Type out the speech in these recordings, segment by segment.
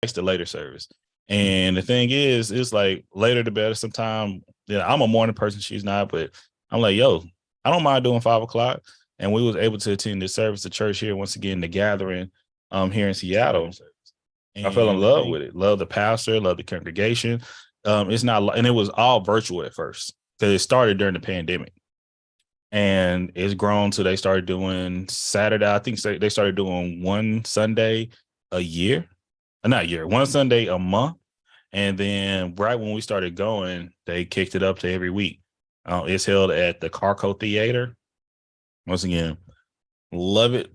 likes the later service. And the thing is, it's like later the better. Sometimes, I'm a morning person. She's not, but I'm like, yo, I don't mind doing 5:00. And we was able to attend the service of church here once again, the gathering here in Seattle. And I fell in love with it. Love the pastor, love the congregation. It's not, and it was all virtual at first because it started during the pandemic. And it's grown to they started doing Saturday. I think they started doing one Sunday a year, not a year, one Sunday a month. And then right when we started going, they kicked it up to every week. It's held at the Carco Theater. Once again, love it.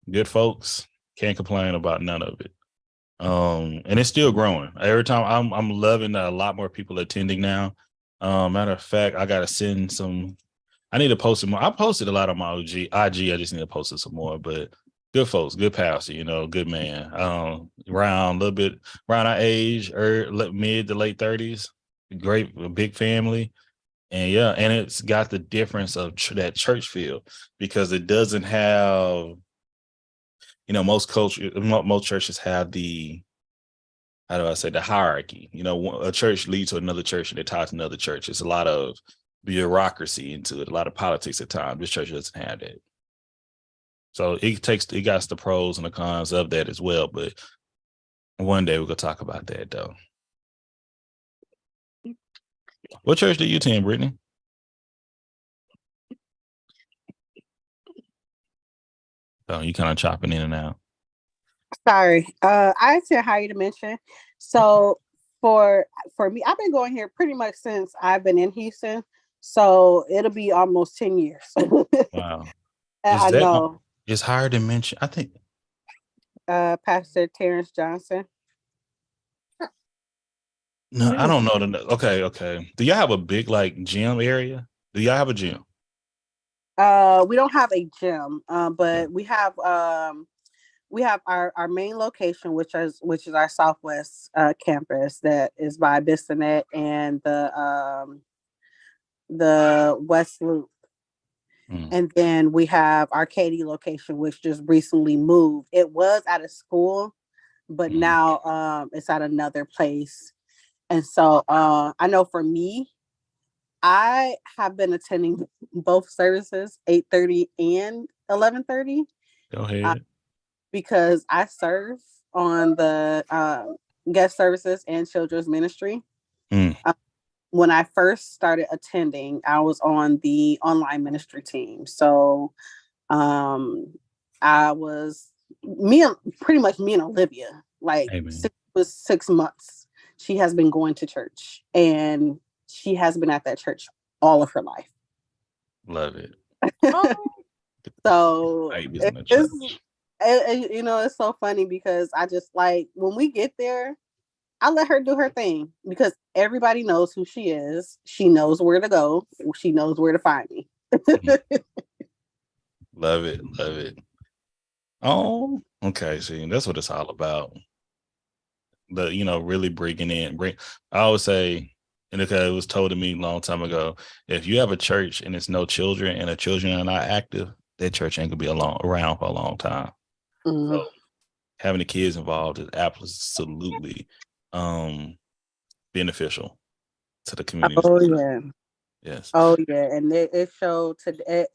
Good folks. Can't complain about none of it. And it's still growing. Every time I'm loving that a lot more people attending now. Matter of fact, I gotta send some. I need to post it more. I posted a lot on my IG. I just need to post it some more. But good folks, good pastor, good man. Around a little bit around our age, mid to late 30s. Great, big family. And yeah, and it's got the difference of that church feel because it doesn't have, most churches have the, how do I say, the hierarchy. A church leads to another church and it ties to another church. It's a lot of bureaucracy into it, a lot of politics at times. This church doesn't have that. So it got the pros and the cons of that as well. But one day we're gonna talk about that though. What church do you attend, Brittany? Oh, you kind of chopping in and out. Sorry. I attend Higher Dimension. So for me, I've been going here pretty much since I've been in Houston. So it'll be almost 10 years. Wow. I know. It's Higher Dimension, I think. Pastor Terrence Johnson. No, I don't know. Okay. Do y'all have a big gym area? Do y'all have a gym? We don't have a gym, but we have our main location, which is our Southwest campus that is by Bissonnette and the West Loop. And then we have our Katy location, which just recently moved. It was at a school, but now it's at another place. And so I know for me, I have been attending both services, 8:30 and 11:30. Go ahead. Because I serve on the guest services and children's ministry. When I first started attending, I was on the online ministry team. So I was pretty much me and Olivia, was 6 months. She has been going to church and she has been at that church all of her life. Love it. So it's so funny because I just when we get there, I let her do her thing because everybody knows who she is. She knows where to go. She knows where to find me. Love it. Oh, okay. See, that's what it's all about. Really I always say, and it was told to me a long time ago, if you have a church and it's no children and the children are not active, that church ain't gonna be around for a long time. So having the kids involved is absolutely beneficial to the community. Oh yeah. Yes. Oh yeah, and it showed today.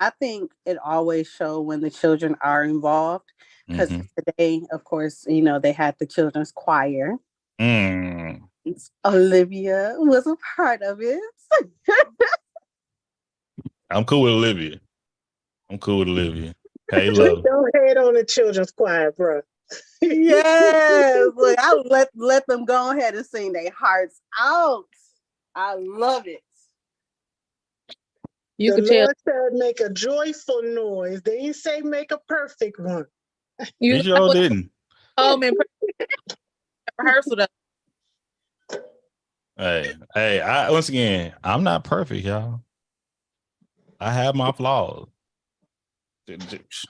I think it always shows when the children are involved because today, of course, they had the children's choir. Olivia was a part of it. I'm cool with Olivia. Hey, love. Don't hate on the children's choir, bro. Yes, look, I let them go ahead and sing their hearts out. I love it. The Lord said, make a joyful noise. They didn't say make a perfect one. You sure didn't. Man, rehearsal. Hey, once again, I'm not perfect, y'all. I have my flaws.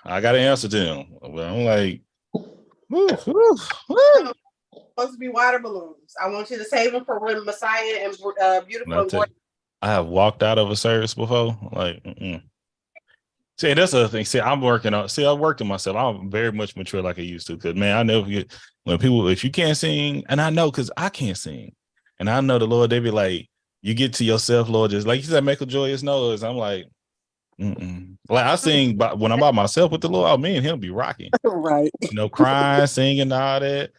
I got to answer to them. But I'm like, supposed to be water balloons. I want you to save them for when Messiah and Beautiful. I have walked out of a service before. See, that's the other thing. See, I'm working on. See, I worked on myself. I'm very much mature like I used to. Because man, I never get when people. If you can't sing, and I know because I can't sing, and I know the Lord. They be like, you get to yourself, Lord. Just like you said, make a joyous noise. I'm like, like I sing, but when I'm by myself with the Lord, oh man, he'll be rocking, Right. crying, singing, all that.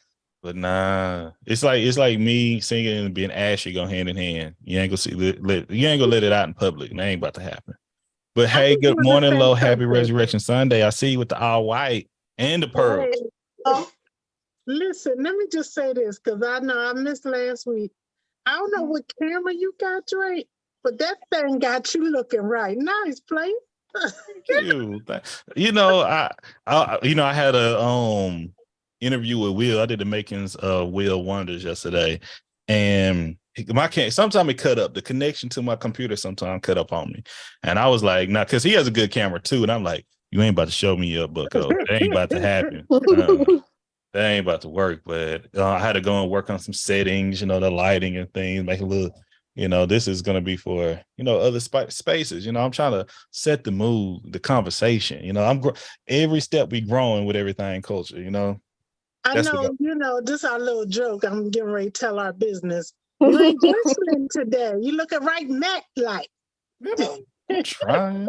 But nah, it's like me singing and being ashy go hand in hand. You ain't gonna see you ain't gonna let it out in public. That ain't about to happen. But hey, good morning, Lo. Happy Resurrection Sunday. I see you with the all white and the pearl. Oh, listen, let me just say this because I know I missed last week. I don't know what camera you got, Drake, but that thing got you looking right. Nice, play. You know, I had a interview with Will. I did the makings of Will Wonders yesterday, and sometimes it cut up. The connection to my computer sometimes cut up on me, and I was like, "Nah," because he has a good camera too, and I'm like, "You ain't about to show me up, Bucko. That ain't about to happen. That ain't about to work." But I had to go and work on some settings, the lighting and things, make a little. This is going to be for, other spaces. I'm trying to set the mood, the conversation. Every step we growing with everything culture, I know, this is our little joke. I'm getting ready to tell our business. You ain't listening today. You looking right Mac-like. I'm trying.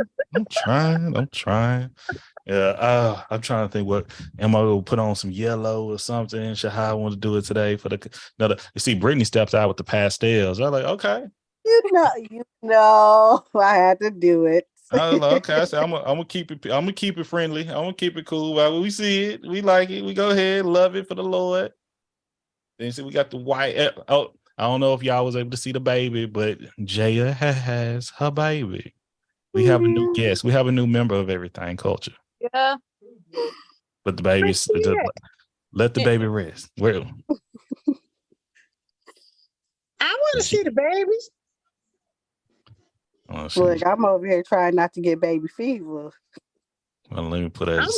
Yeah, I'm trying to think what am I gonna put on some yellow or something? How I want to do it today for you see, Brittany steps out with the pastels. I'm like, okay. I had to do it. I was like, okay, I said I'm gonna keep it friendly. I'm gonna keep it cool. While we see it, we like it, we go ahead, love it for the Lord. Then you see we got the white. Oh, I don't know if y'all was able to see the baby, but Jaya has her baby. We have a new guest. We have a new member of Everything Culture. Yeah. But the baby's let the baby rest. Well, I want to see the babies. Look, I'm over here trying not to get baby fever. Well, let me put that. I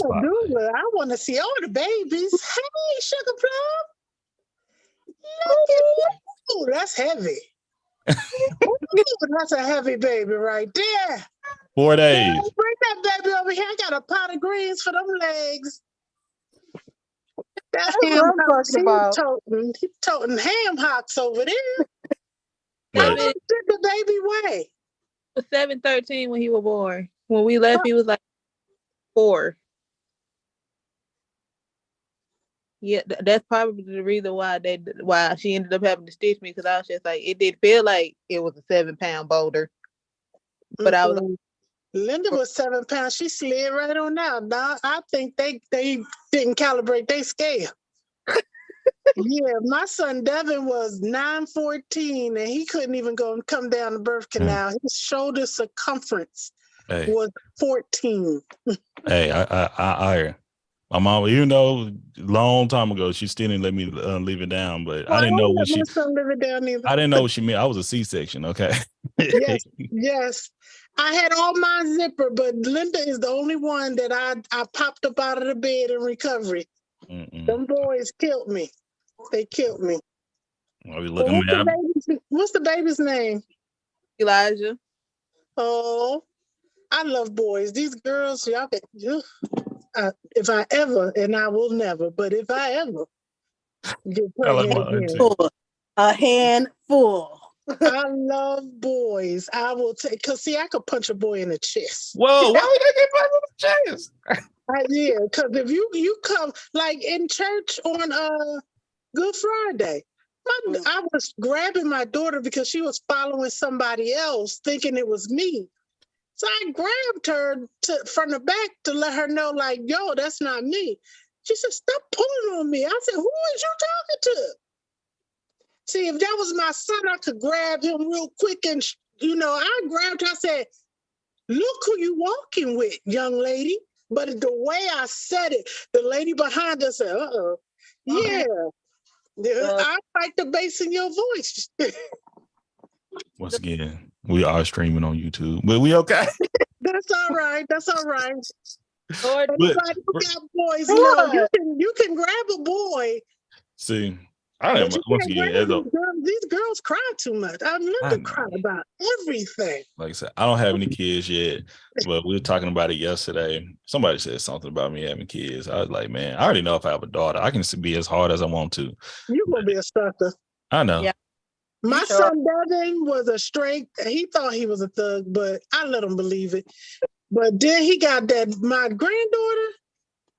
want to see all the babies. Hey, Sugar Plum. Look at you. Oh, that's heavy. That's a heavy baby right there. 4 days. Yeah, bring that baby over here. I got a pot of greens for them legs. That's ham hocks. He's toting ham hocks over there. How much did the baby weigh? Was 713 when he was born. When we left, he was like 4. Yeah, that's probably the reason why she ended up having to stitch me, because I was just like, it did feel like it was a 7-pound boulder, but I was. Linda was 7 pounds. She slid right on out. Now I think they didn't calibrate their scale. Yeah, my son Devin was 914, and he couldn't even come down the birth canal. His shoulder circumference was 14. Hey, I my mom, long time ago, she still didn't let me leave it down, but I didn't know what she. Leave it down either. I didn't know what she meant. I was a C-section. Okay. Yes. I had all my zipper, but Linda is the only one that I popped up out of the bed in recovery. Them boys killed me. They killed me. What's the baby's name? Elijah. Oh, I love boys. These girls, y'all get. If I ever, and I will never, but if I ever get pregnant a handful. I love boys. I will take, because see, I could punch a boy in the chest. Whoa, why would I get punched in the chest? Yeah, because if you come, like in church on Good Friday, I was grabbing my daughter because she was following somebody else thinking it was me. So I grabbed her from the back to let her know, like, yo, that's not me. She said, stop pulling on me. I said, who is you talking to? See, if that was my son, I could grab him real quick. And, I grabbed her. I said, look who you walking with, young lady. But the way I said it, the lady behind us said, yeah. I like the bass in your voice. Once again, we are streaming on YouTube, but we okay. That's all right. Lord, everybody who got boys, you can grab a boy. See, I But don't you once can't again, blame these girls cry too much. I I Linda cry know. about everything. Like I said, I don't have any kids yet, but we were talking about it yesterday. Somebody said something about me having kids. I was like, man, I already know if I have a daughter, I can be as hard as I want to. You're gonna be a sucker. I know. Yeah. My You sure? son Devin was a straight. He thought he was a thug, but I let him believe it. But then he got that. My granddaughter,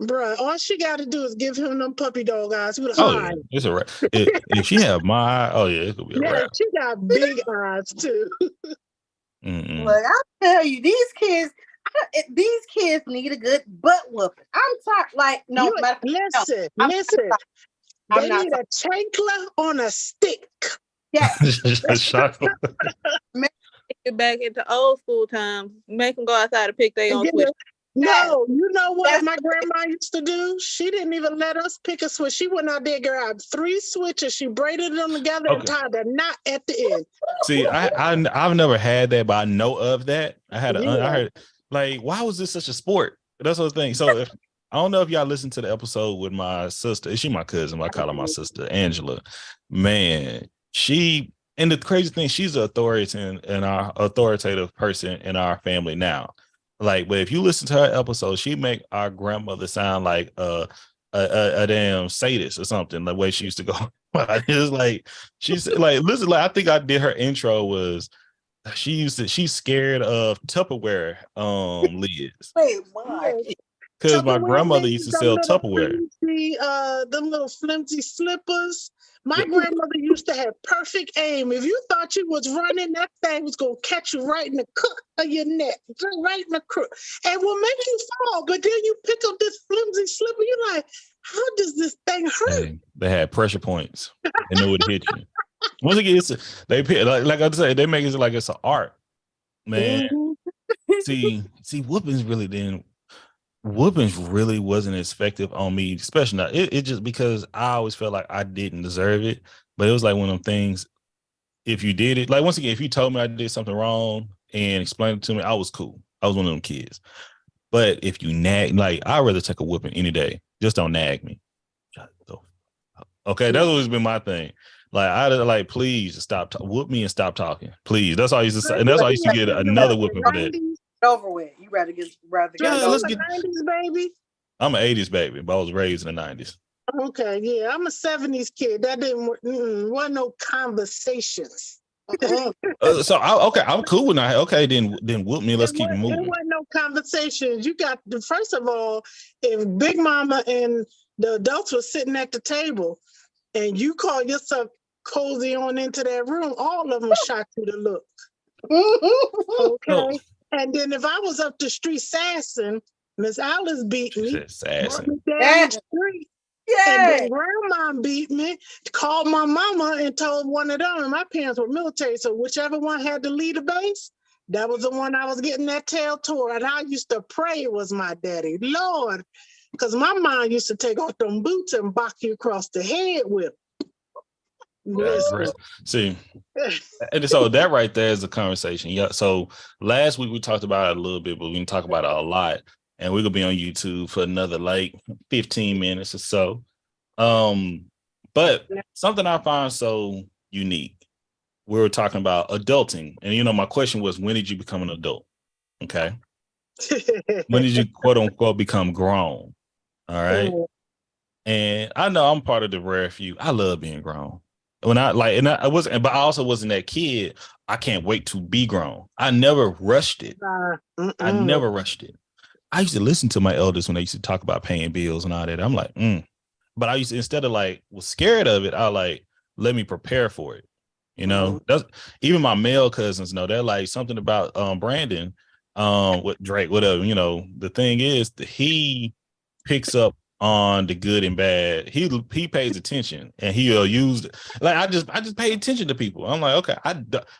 bruh, all she got to do is give him them puppy dog eyes. He was Oh high. yeah, it's a wrap. If she have my, oh yeah, it could be a Yeah, wrap. she got big eyes too. Mm-mm. Look, I'll tell you, these kids need a good butt whooping. I'm talking like no, Listen. I'm They not need a chancla on a stick. yeah. Get back into old school times. Make them go outside to pick their own Get switch. it? No, you know what That's- my grandma used to do? She didn't even let us pick a switch. She went out there, grabbed 3 switches. She braided them together and Okay. tied a knot at the end. See, I've never had that, but I know of that. I Yeah. heard like, why was this such a sport? That's the thing. So I don't know if y'all listened to the episode with my sister. Is she my cousin? I call her my sister, Angela. Man, and the crazy thing, she's an authoritative person in our family now. Like, but if you listen to her episode, she make our grandmother sound like a damn sadist or something. The way she used to go, it's like she's like, listen, like I think I did her intro was she's scared of Tupperware lids. Wait, why? Because my Tupperware grandmother lids, used to them sell little Tupperware. them little flimsy slippers. My Yeah. grandmother used to have perfect aim. If you thought you was running, that thing was gonna catch you right in the crook of your neck, right in the crook, and will make you fall. But then you pick up this flimsy slipper, you're like, how does this thing hurt? They had pressure points. They knew it hit you. Once again, like I said, they make it like it's an art, man. Mhm. See, whoopings really wasn't as effective on me, especially not. It just because I always felt like I didn't deserve it. But it was like one of them things. If you did it, like once again, if you told me I did something wrong and explained it to me, I was cool. I was one of them kids. But if you nag, like I'd rather take a whooping any day. Just don't nag me. Okay, that's always been my thing. Like I like, please stop, whoop me and stop talking, please. That's all I used to say, and that's why I used to get another whooping for that. Over with. You rather get Let's get. 90s baby. I'm an 80s baby, but I was raised in the 90s. Okay, yeah, I'm a 70s kid. That wasn't no conversations. So I'm cool with that. Okay, then whoop me. Let's keep it moving. There wasn't no conversations. You got first of all, if Big Mama and the adults were sitting at the table, and you call yourself cozy on into that room, all of them shot you the look. Okay. Oh. And then if I was up the street sassing, Miss Alice beat me. Brought Sassing. me down the street. And Yeah. then grandma beat me, called my mama and told one of them, and my parents were military, so whichever one had to lead the base, that was the one I was getting that tail toward. And I used to pray it was my daddy. Lord, because my mom used to take off them boots and box you across the head with. See, and so that right there is a conversation. Yeah. So last week we talked about it a little bit, but we can talk about it a lot. And we're gonna be on YouTube for another like 15 minutes or so. But something I find so unique. We were talking about adulting, and my question was, when did you become an adult? Okay. When did you quote unquote become grown? All right. And I know I'm part of the rare few. I love being grown. When I wasn't, but I also wasn't that kid. I can't wait to be grown. I never rushed it. I never rushed it. I used to listen to my elders when they used to talk about paying bills and all that. I'm like, But I used to, instead of was scared of it, I like, let me prepare for it. That's even my male cousins know. They're like something about Brandon, with Drake, whatever. The thing is that he picks up on the good and bad. He pays attention, and he'll use I just pay attention to people. I'm like, okay,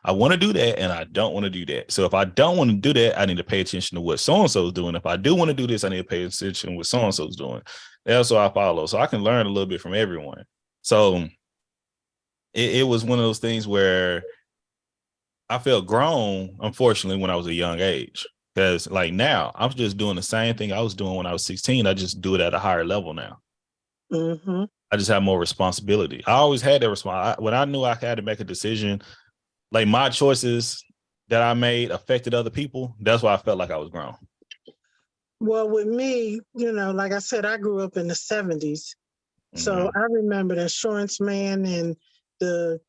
I want to do that, and I don't want to do that. So if I don't want to do that, I need to pay attention to what so and so is doing. If I do want to do this, I need to pay attention to what so and so is doing. That's what I follow, so I can learn a little bit from everyone. So it was one of those things where I felt grown, unfortunately, when I was a young age. Because now I'm just doing the same thing I was doing when I was 16. I just do it at a higher level now. Mm-hmm. I just have more responsibility. I always had that response. When I knew I had to make a decision, like my choices that I made affected other people, that's why I felt like I was grown. Well, with me, like I said, I grew up in the 70s. So I remember the insurance man and the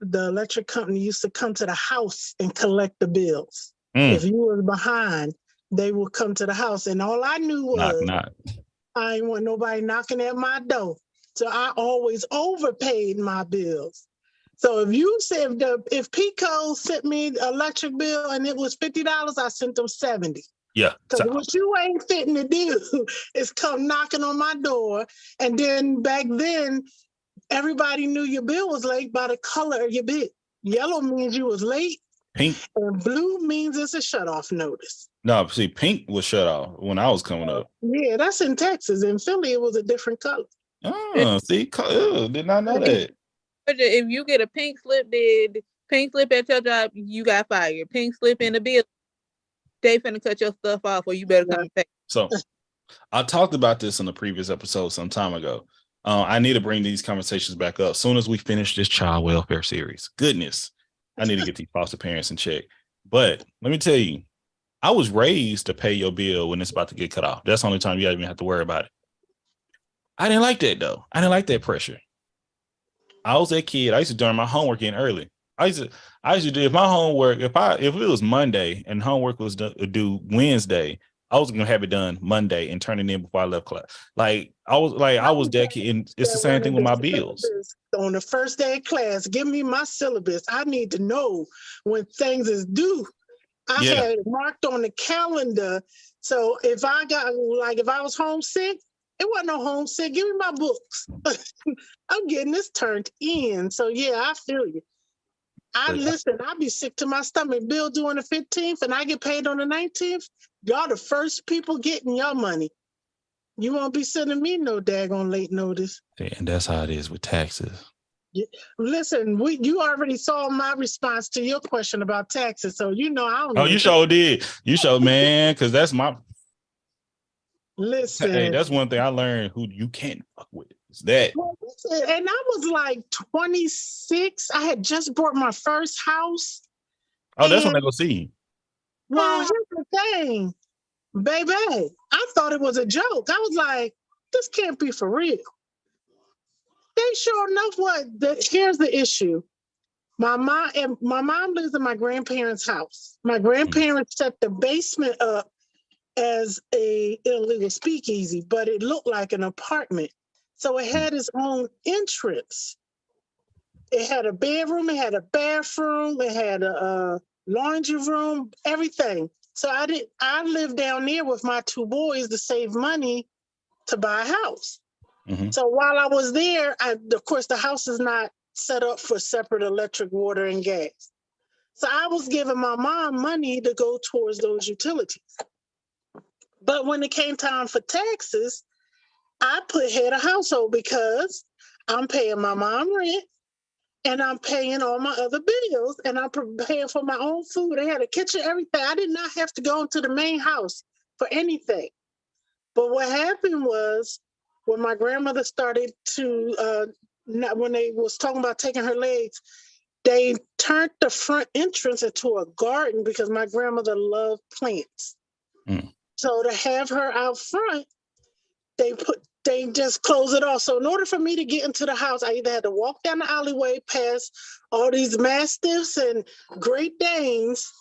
electric company used to come to the house and collect the bills. If you were behind, they would come to the house. And all I knew was I didn't want nobody knocking at my door. So I always overpaid my bills. So if you said if PECO sent me an electric bill and it was $50, I sent them $70. Yeah. Because what you ain't fitting to do is come knocking on my door. And then back then, everybody knew your bill was late by the color of your bill. Yellow means you was late. Pink. And blue means it's a shutoff notice. No, see, pink was shut off when I was coming up. Yeah, that's in Texas. In Philly, it was a different color. Oh, see, did not know that. If you get a pink slip, at your job, you got fired. Pink slip in the bill, they finna cut your stuff off, or you better come back. So, I talked about this in the previous episode some time ago. I need to bring these conversations back up as soon as we finish this child welfare series. Goodness, I need to get these foster parents in check. But let me tell you, I was raised to pay your bill when it's about to get cut off. That's the only time you even have to worry about it. I didn't like that though. I didn't like that pressure. I was that kid. I used to do my homework in early. I used to do if my homework, if it was Monday and homework was due Wednesday, I was gonna have it done Monday and turn it in before I left class. I was that kid, and it's the same thing with my bills. On the first day of class, give me my syllabus. I need to know when things is due. I had it marked on the calendar. So if I was homesick, it wasn't no homesick. Give me my books. I'm getting this turned in. So yeah, I feel you. I'd be sick to my stomach. Bill due on the 15th and I get paid on the 19th. Y'all the first people getting your money. You won't be sending me no daggone late notice. And that's how it is with taxes. Yeah. Listen, you already saw my response to your question about taxes. So I don't know. Oh, you sure did. You sure, man, because that's my... Listen. Hey, that's one thing I learned who you can't fuck with. It's that. And I was like 26. I had just bought my first house. Oh, that's when they go see you. Well, here's the thing, baby. I thought it was a joke. I was like, this can't be for real. They sure enough here's the issue. My mom lives in my grandparents' house. My grandparents set the basement up as a illegal speakeasy, but it looked like an apartment. So it had its own entrance. It had a bedroom, it had a bathroom, it had a laundry room, everything. So I lived down there with my two boys to save money to buy a house. Mm-hmm. So while I was there, of course, the house is not set up for separate electric, water, and gas. So I was giving my mom money to go towards those utilities. But when it came time for taxes, I put head of household because I'm paying my mom rent and I'm paying all my other bills and I'm paying for my own food. I had a kitchen, everything. I did not have to go into the main house for anything. But what happened was when my grandmother started to, when they was talking about taking her legs, they turned the front entrance into a garden because my grandmother loved plants. Mm. So to have her out front, they just close it off. So in order for me to get into the house, I either had to walk down the alleyway past all these Mastiffs and Great Danes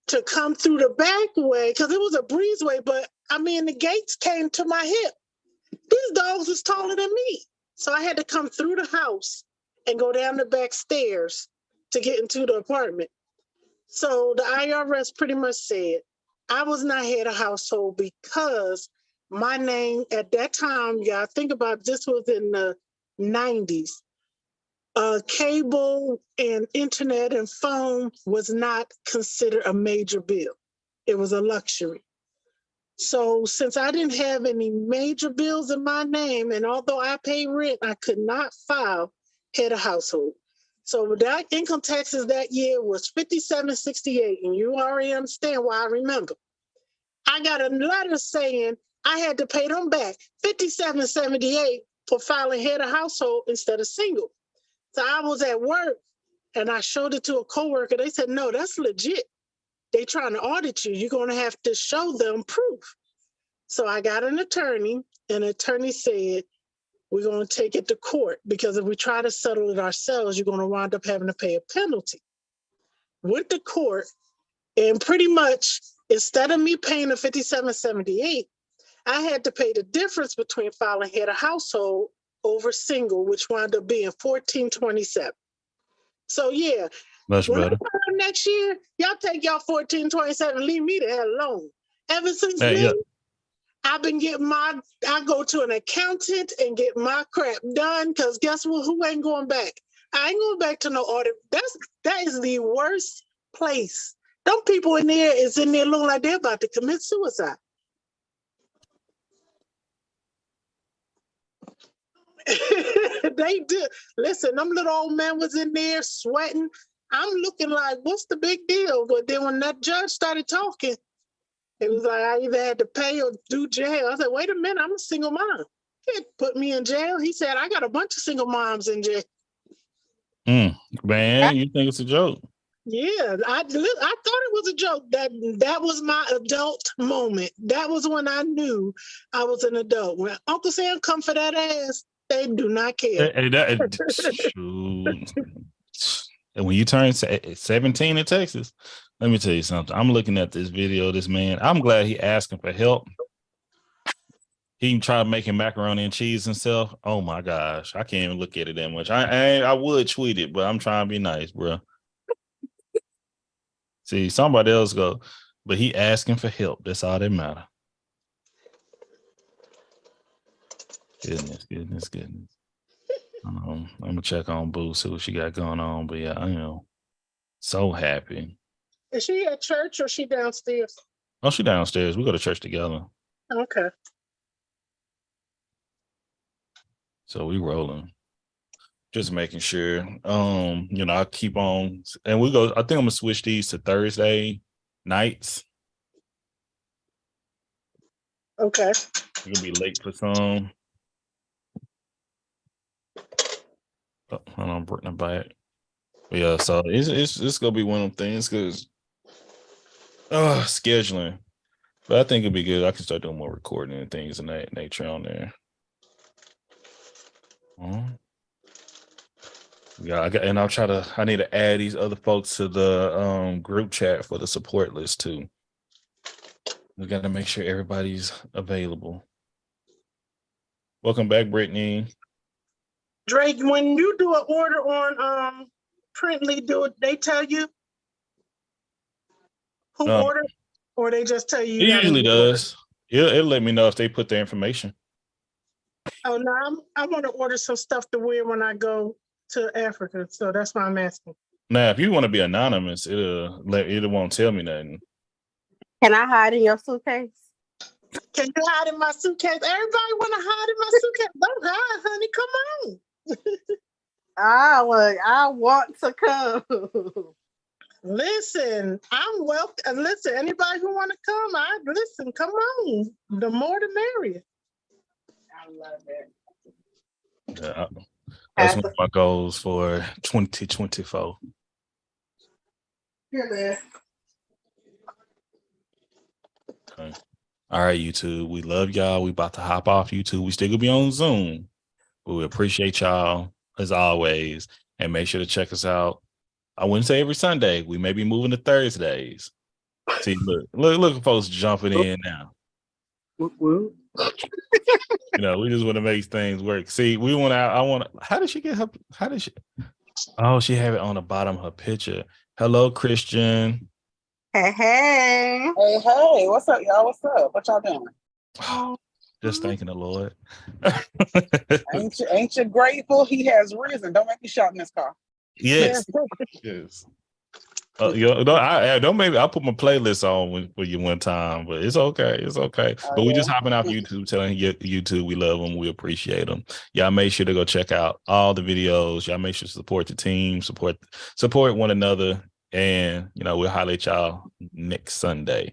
to come through the back way, because it was a breezeway, but I mean, the gates came to my hip. These dogs was taller than me. So I had to come through the house and go down the back stairs to get into the apartment. So the IRS pretty much said, I was not head of household because my name at that time, y'all think about this was in the 90s. Cable and internet and phone was not considered a major bill. It was a luxury. So since I didn't have any major bills in my name, and although I pay rent, I could not file head of household. So that income taxes that year was $57.68, and you already understand why I remember. I got a letter saying I had to pay them back $57.78 for filing head of household instead of single. So I was at work and I showed it to a coworker. They said, no, that's legit. They trying to audit you. You're going to have to show them proof. So I got an attorney, and the attorney said, we're going to take it to court because if we try to settle it ourselves, you're going to wind up having to pay a penalty. Went to court, and pretty much instead of me paying the $57.78, I had to pay the difference between filing head of household over single, which wound up being $14.27. So yeah, much when better. Next year, y'all take y'all $14.27 and leave me the hell alone. Ever since then, I've been getting I go to an accountant and get my crap done, because guess what? Who ain't going back? I ain't going back to no audit. That is the worst place. Them people in there is in there looking like they're about to commit suicide. They do. Listen, them little old man was in there sweating. I'm looking like, what's the big deal? But then when that judge started talking, it was like I either had to pay or do jail. I said, wait a minute, I'm a single mom. He can't put me in jail. He said, I got a bunch of single moms in jail. Man, you think it's a joke? Yeah, I thought it was a joke. That was my adult moment. That was when I knew I was an adult. When Uncle Sam come for that ass, they do not care. And when you turn 17 in Texas, let me tell you something. I'm looking at this video of this man. I'm glad he asking for help. He tried making macaroni and cheese himself. Oh my gosh, I can't even look at it that much. I would tweet it, but I'm trying to be nice, bro. See, somebody else go, but he asking for help. That's all that matter. Goodness. I'm gonna check on Boo, see what she got going on. But yeah, so happy. Is she at church or she downstairs? Oh, she downstairs. We go to church together. Okay. So we rolling. Just making sure. I keep on, and we go. I think I'm gonna switch these to Thursday nights. Okay. You'll be late for some. Oh, hold on, bring it back. But yeah, so it's gonna be one of them things because scheduling. But I think it'd be good. I can start doing more recording and things of that nature on there. Yeah, I need to add these other folks to the group chat for the support list too. We got to make sure everybody's available. Welcome back, Brittany. Drake, when you do an order on Printly, they tell you who ordered, or they just tell you? It usually does. It'll let me know if they put their information. Oh no, I want to order some stuff to wear when I go to Africa, so that's why I'm asking. Now, if you want to be anonymous, it won't tell me nothing. Can I hide in your suitcase? Can you hide in my suitcase? Everybody want to hide in my suitcase. Don't hide, honey. Come on. I want to come. Listen, I'm welcome. Listen, anybody who want to come, come on. The more the merrier. I love it. Yeah, that's one of my goals for 2024. Here, man. Okay. All right, YouTube. We love y'all. We about to hop off YouTube. We still gonna be on Zoom. But we appreciate y'all as always. And make sure to check us out. I wouldn't say every Sunday. We may be moving to Thursdays. See, look at folks jumping in now. We just want to make things work. See, how did she get her? Oh, she have it on the bottom of her picture. Hello, Christian. Hey. What's up, y'all? What's up? What y'all doing? Just thanking the Lord. ain't you grateful? He has risen. Don't make me shout in this car. Yes. Yes. Don't maybe I'll put my playlist on for you one time, but it's okay. It's okay. But we just hopping off YouTube, telling YouTube we love them, we appreciate them. Y'all make sure to go check out all the videos. Y'all make sure to support the team, support one another, and we'll highlight y'all next Sunday.